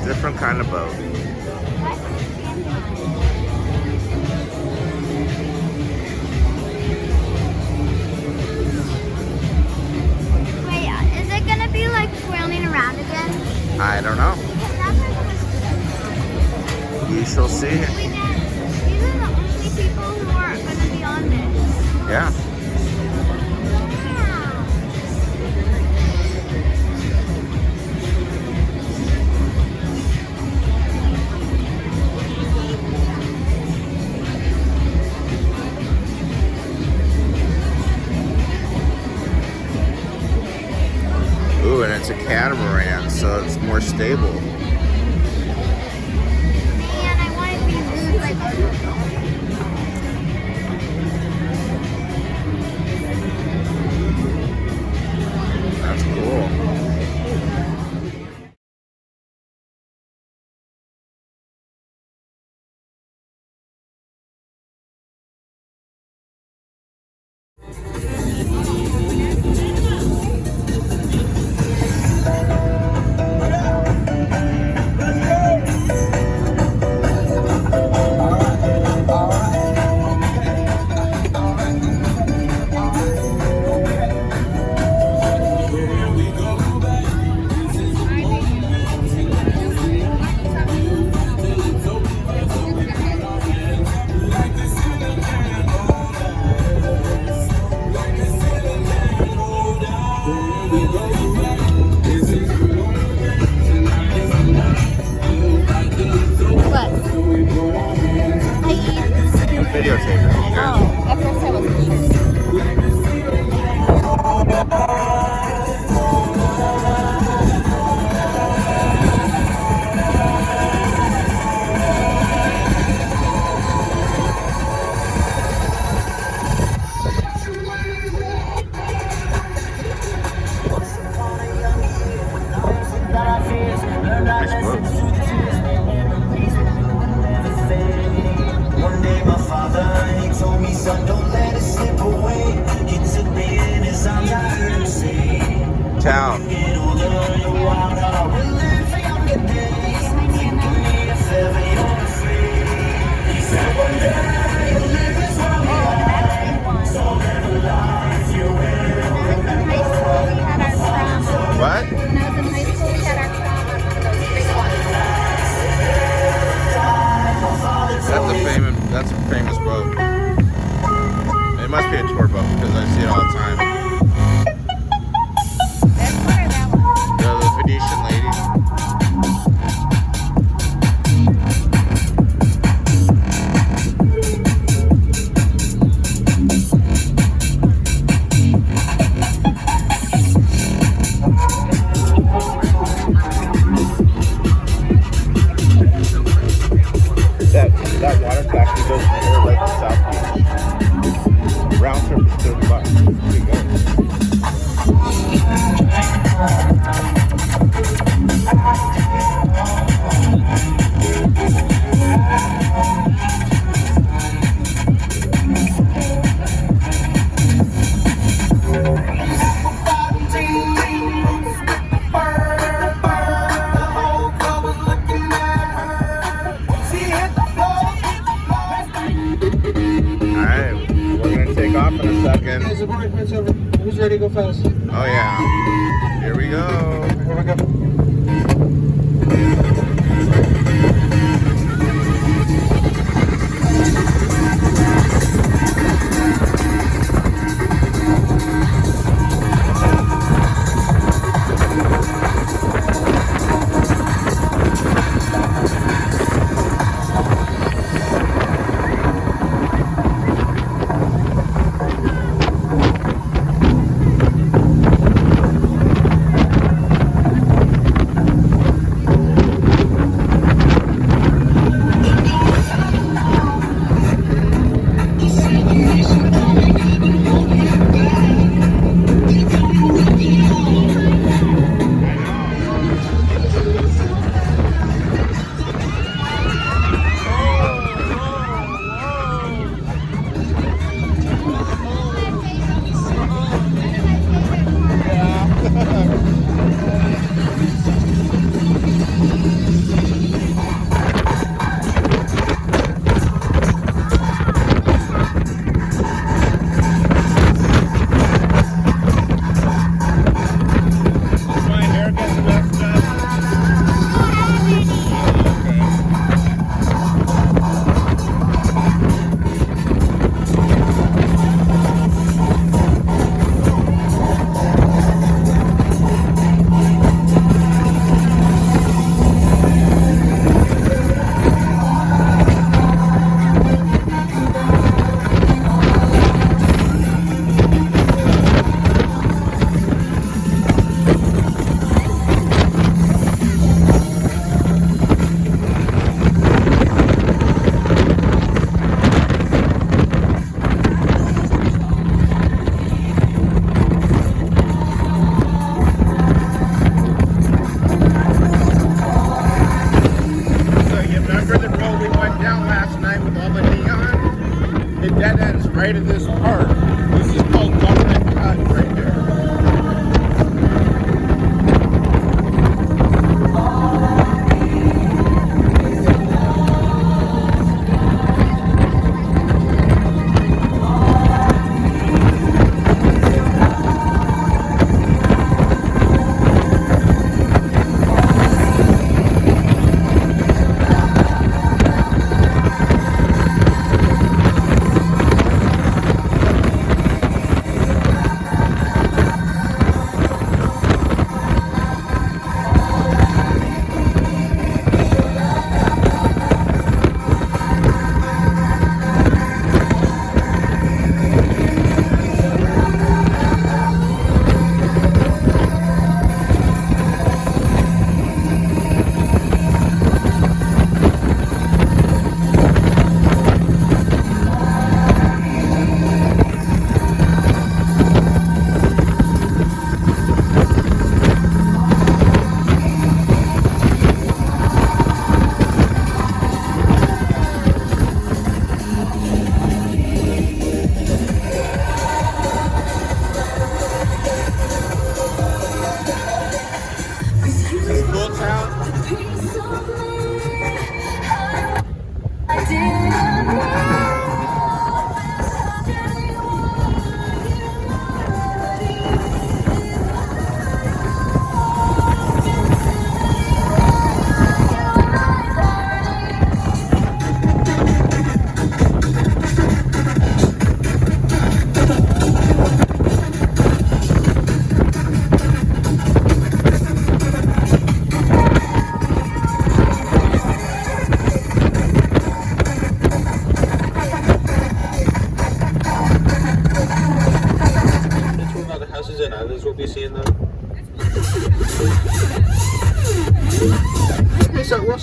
Different kind of boat. Wait, is it gonna be like swirling around again? I don't know. We shall see. These are the only people who are gonna be on this. Yeah. Ooh, and it's a catamaran, so it's more stable. Man, I want it to be moved like That's cool. what? I'm videotaping. Oh, at first I wasn't sure. Nice boat. One day my father, he told me, son, don't let it slip away. He took me in his arms, I heard him say, Town. get older, you're wilder, we'll live for younger days. Think of me if ever you're afraid. He said, one day you'll live as well. So live a life you will. When I was in high school, we had our prom. What? When I was in high school, we had our prom on one of those big ones. That's a famous boat. It must be a tour boat because I see it all the time. This one or that one? The Venetian lady. That water taxi goes from here right to South Beach. Round trip is $30. Pretty good. Alright, we're gonna take off in a second. Who's ready to go fast? Oh yeah. Here we go. Here we go.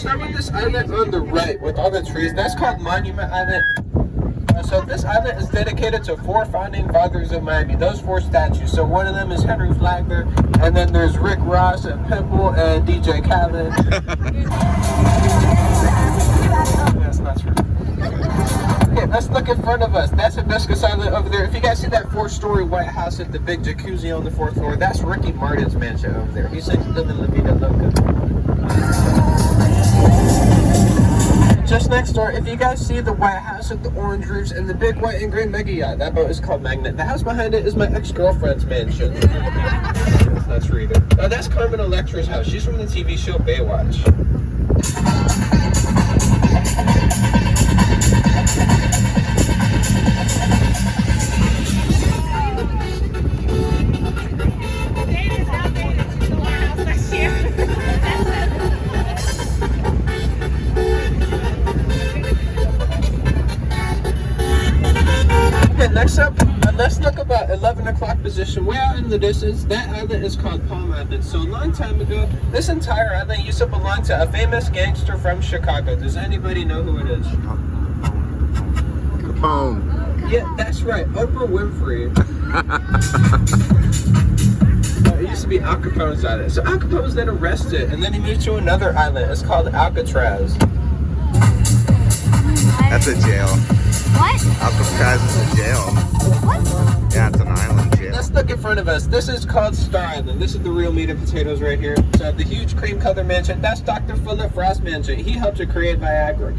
start with this island on the right with all the trees. That's called Monument Island. So this island is dedicated to 4 founding fathers of Miami. Those 4 statues. So one of them is Henry Flagler, and then there's Rick Ross and Pitbull and DJ Khaled. That's not true. Okay, let's look in front of us. That's Hibiscus Island over there. If you guys see that 4-story white house with the big jacuzzi on the 4th floor, that's Ricky Martin's mansion over there. He's like living La Vida Loca. Just next door, if you guys see the white house with the orange roofs and the big white and green mega yacht, that boat is called Magnet. The house behind it is my ex-girlfriend's mansion. That's Rita. Oh, that's Carmen Electra's house. She's from the TV show Baywatch. Next up, let's talk about 11 o'clock position. Way out in the distance, that island is called Palm Island. So a long time ago, this entire island used to belong to a famous gangster from Chicago. Does anybody know who it is? Capone. Yeah, that's right, Oprah Winfrey. It used to be Al Capone's island. So Al Capone was then arrested, and then he moved to another island. It's called Alcatraz. That's a jail. What? Alcatraz is a jail. What? Yeah, it's an island jail. Let's look in front of us. This is called Star Island. This is the real meat and potatoes right here. So the huge cream color mansion, that's Dr. Philip Frost's mansion. He helped to create Viagra.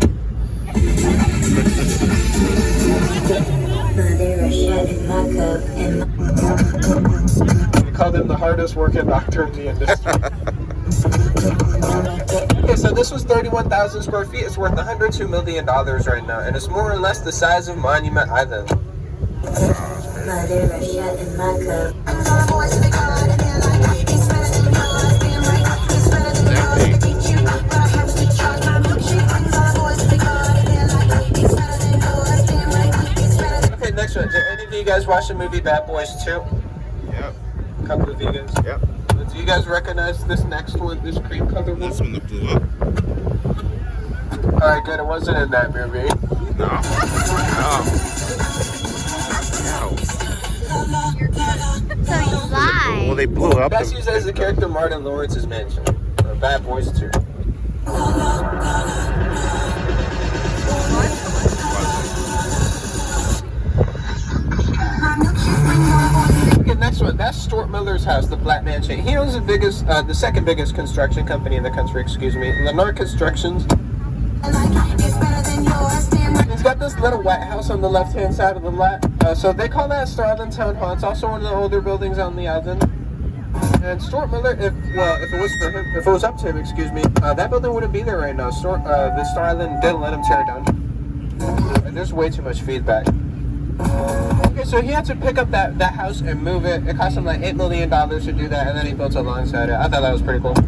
We call him the hardest working doctor in the industry. Okay, so this was 31,000 square feet. It's worth $102 million right now, and it's more or less the size of Monument Island. Okay, next one. Did any of you guys watch the movie Bad Boys 2? Yep. A couple of you guys. Yep. Do you guys recognize this next one, this cream color one? That's one that blew up. Alright, good. It wasn't in that movie. No. So you lied. Well, they blew up. Best used as the character Martin Lawrence's mansion. Bad Boys 2. Okay, next one. That's Stuart Miller's house, the Black Mansion. He owns the second biggest construction company in the country, excuse me, Lennar Constructions. He's got this little white house on the left-hand side of the lot. So they call that Star Island Town Hall. It's also one of the older buildings on the island. And Stuart Miller, if it was up to him, excuse me, that building wouldn't be there right now. The Star Island didn't let him tear it down. And there's way too much feedback. Okay, so he had to pick up that house and move it. It cost him like $8 million to do that, and then he built alongside it. I thought that was pretty cool. It's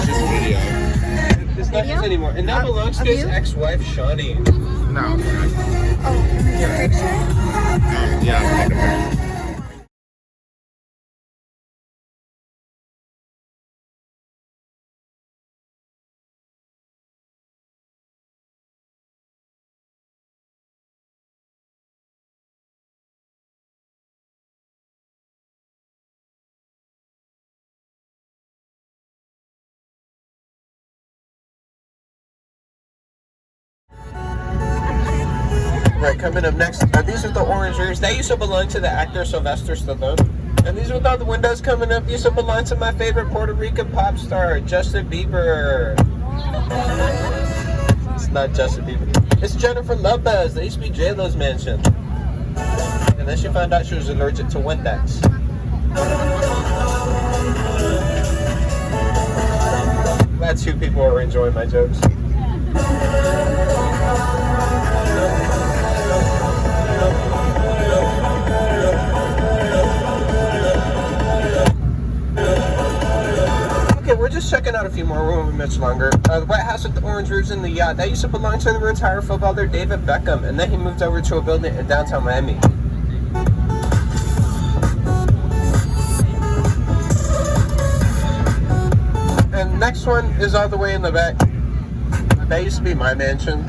just video. It's not his anymore. And that belongs to his ex-wife, Shawnee. No. Oh, your picture? Yeah, I'll take a picture. Right, coming up next, these are the orange rooms. They used to belong to the actor Sylvester Stallone. And these with all the windows coming up used to belong to my favorite Puerto Rican pop star, Justin Bieber. It's not Justin Bieber. It's Jennifer Lopez. They used to be J-Lo's mansion. And then she found out she was allergic to Windex. Glad 2 people are enjoying my jokes. we're just checking out a few more. We won't be much longer. The White House with the orange roofs and the yacht, that used to belong to the retired footballer David Beckham, and then he moved over to a building in downtown Miami. And next one is all the way in the back. That used to be my mansion.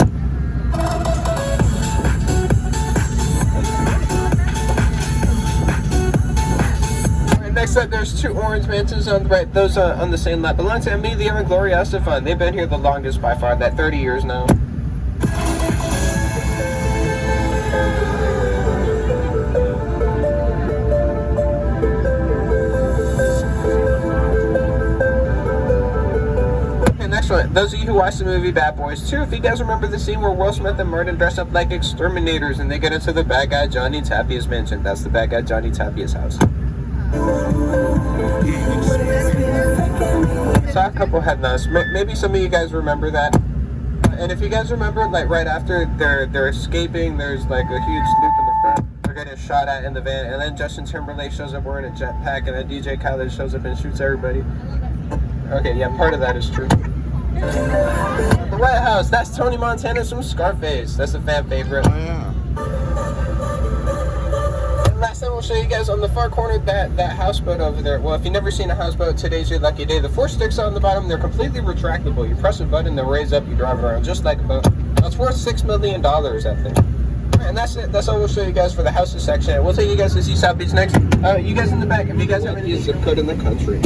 Next up, there's two orange mansions on the right. Those on the same lot belong to Amelia and Gloria Estefan. They've been here the longest by far, that 30 years now. Okay, next one. Those of you who watched the movie Bad Boys 2, if you guys remember the scene where Will Smith and Martin dress up like exterminators and they get into the bad guy Johnny Tapia's mansion. That's the bad guy Johnny Tapia's house. Saw a couple headlines. Maybe some of you guys remember that. And if you guys remember, like right after they're escaping, there's like a huge loop in the front. They're getting shot at in the van, and then Justin Timberlake shows up wearing a jetpack, and then DJ Khaled shows up and shoots everybody. Okay, yeah, part of that is true. The White House. That's Tony Montana from Scarface. That's a fan favorite. Oh yeah. Last time we'll show you guys on the far corner that houseboat over there. Well, if you've never seen a houseboat, today's your lucky day. The 4 sticks on the bottom, they're completely retractable. You press a button, they'll raise up, you drive it around just like a boat. That's worth $6 million, I think. And that's it. That's all we'll show you guys for the houses section. We'll take you guys to see South Beach next. You guys in the back, if you guys have any zip code in the country.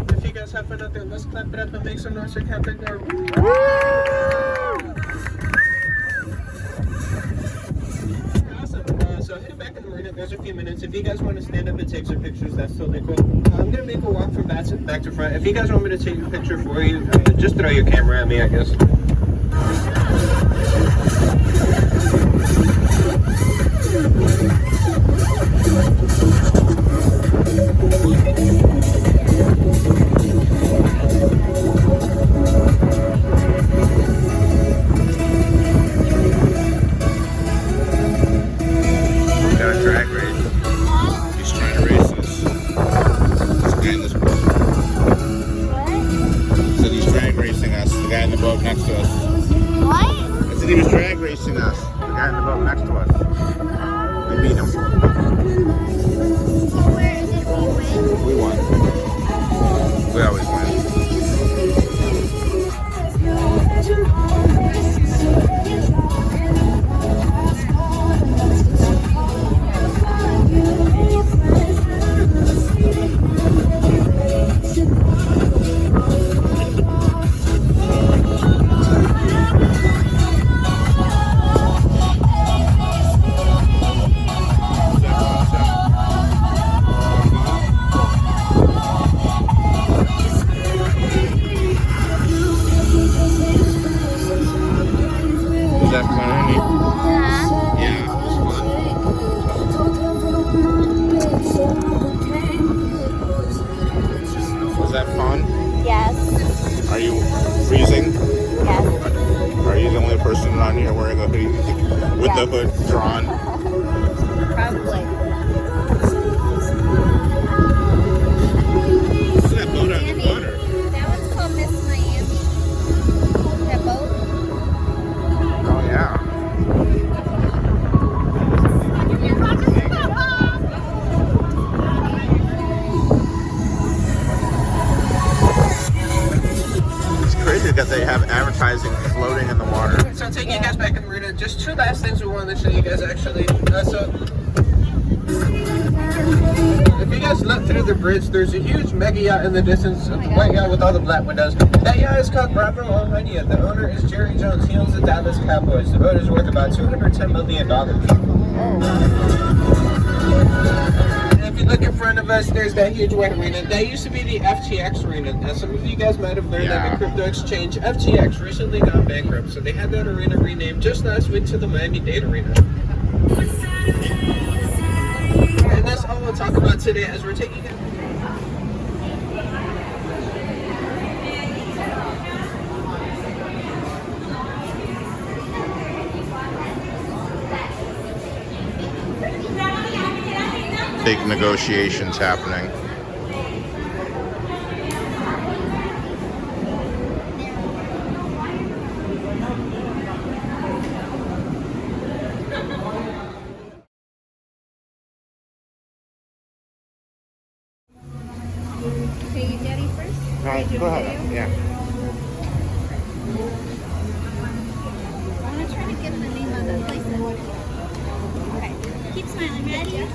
If you guys have fun out there, let's clap it up and make some noise for Captain Gar. Awesome. So heading back in the marina, there's a few minutes. If you guys want to stand up and take some pictures, that's totally cool. I'm gonna make a walk from back to front. If you guys want me to take a picture for you, just throw your camera at me, I guess. Got a drag race. He's trying to race us. This guy in this boat. What? Said he's drag racing us. The guy in the boat next to us. What? I said he was drag racing us. The guy in the boat next to us. We beat him. So where did we win? We won. We always win. Was that fun, honey? Huh? Yeah, it was fun. Was that fun? Yes. Are you freezing? Yes. Are you the only person on here wearing a hoodie with the hood drawn? Probably. Look at that boat out in the water. That one's called Miss Miami. That boat. Oh yeah. It's crazy that they have advertising floating in the water. So taking you guys back in the marina, just two last things we wanted to show you guys actually. So if you guys look through the bridge, there's a huge mega yacht in the distance, a white yacht with all the black windows. That yacht is called Bravo Ohania. The owner is Jerry Jones. He owns the Dallas Cowboys. The boat is worth about $210 million. And if you look in front of us, there's that huge white arena. That used to be the FTX arena. Now, some of you guys might have learned that the crypto exchange FTX recently got bankrupt, so they had that arena renamed just last week to the Miami-Dade Arena. And that's all we'll talk about today as we're taking it. Big negotiations happening. Okay, you daddy first? Go ahead. Yeah. I want to try to get the name of the place. Okay. Keep smiling. Ready?